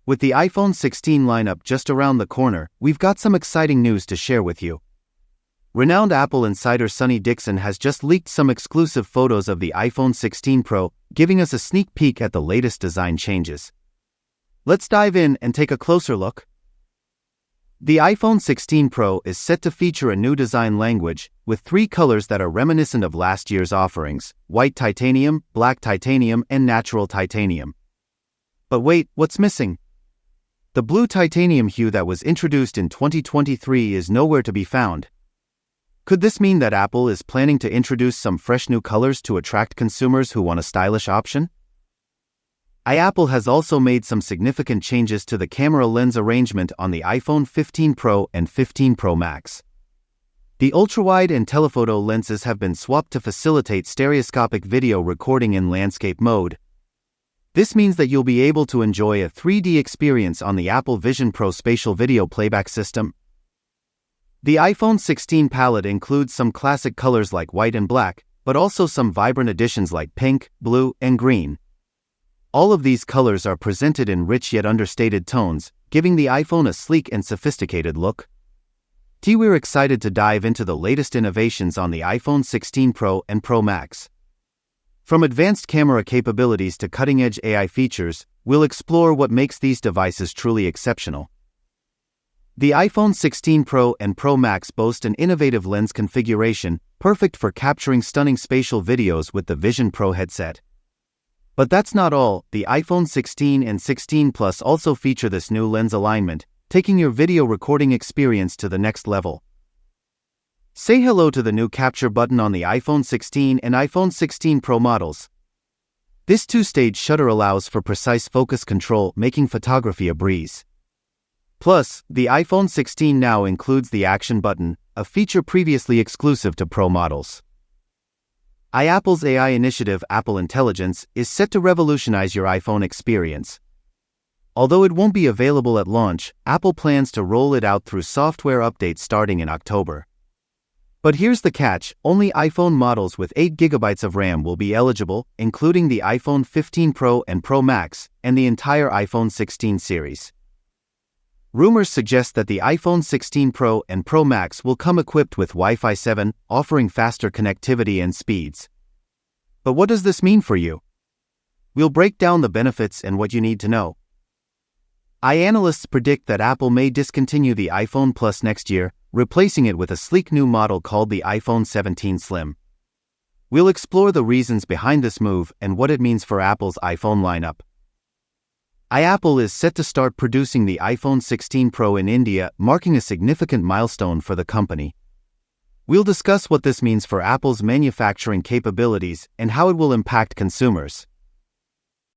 With the iPhone 16 lineup just around the corner, we've got some exciting news to share with you. Renowned Apple insider Sonny Dixon has just leaked some exclusive photos of the iPhone 16 Pro, giving us a sneak peek at the latest design changes. Let's dive in and take a closer look. The iPhone 16 Pro is set to feature a new design language, with 3 colors that are reminiscent of last year's offerings: white titanium, black titanium, and natural titanium. But wait, what's missing? The blue titanium hue that was introduced in 2023 is nowhere to be found. Could this mean that Apple is planning to introduce some fresh new colors to attract consumers who want a stylish option? Apple has also made some significant changes to the camera lens arrangement on the iPhone 15 Pro and 15 Pro Max. The ultrawide and telephoto lenses have been swapped to facilitate stereoscopic video recording in landscape mode. This means that you'll be able to enjoy a 3D experience on the Apple Vision Pro spatial video playback system. The iPhone 16 palette includes some classic colors like white and black, but also some vibrant additions like pink, blue, and green. All of these colors are presented in rich yet understated tones, giving the iPhone a sleek and sophisticated look. We're excited to dive into the latest innovations on the iPhone 16 Pro and Pro Max. From advanced camera capabilities to cutting-edge AI features, we'll explore what makes these devices truly exceptional. The iPhone 16 Pro and Pro Max boast an innovative lens configuration, perfect for capturing stunning spatial videos with the Vision Pro headset. But that's not all. The iPhone 16 and 16 Plus also feature this new lens alignment, taking your video recording experience to the next level. Say hello to the new capture button on the iPhone 16 and iPhone 16 Pro models. This 2-stage shutter allows for precise focus control, making photography a breeze. Plus, the iPhone 16 now includes the Action button, a feature previously exclusive to Pro models. Apple's AI initiative, Apple Intelligence, is set to revolutionize your iPhone experience. Although it won't be available at launch, Apple plans to roll it out through software updates starting in October. But here's the catch: only iPhone models with 8GB of RAM will be eligible, including the iPhone 15 Pro and Pro Max, and the entire iPhone 16 series. Rumors suggest that the iPhone 16 Pro and Pro Max will come equipped with Wi-Fi 7, offering faster connectivity and speeds. But what does this mean for you? We'll break down the benefits and what you need to know. Analysts predict that Apple may discontinue the iPhone Plus next year, replacing it with a sleek new model called the iPhone 17 Slim. We'll explore the reasons behind this move and what it means for Apple's iPhone lineup. Apple is set to start producing the iPhone 16 Pro in India, marking a significant milestone for the company. We'll discuss what this means for Apple's manufacturing capabilities and how it will impact consumers.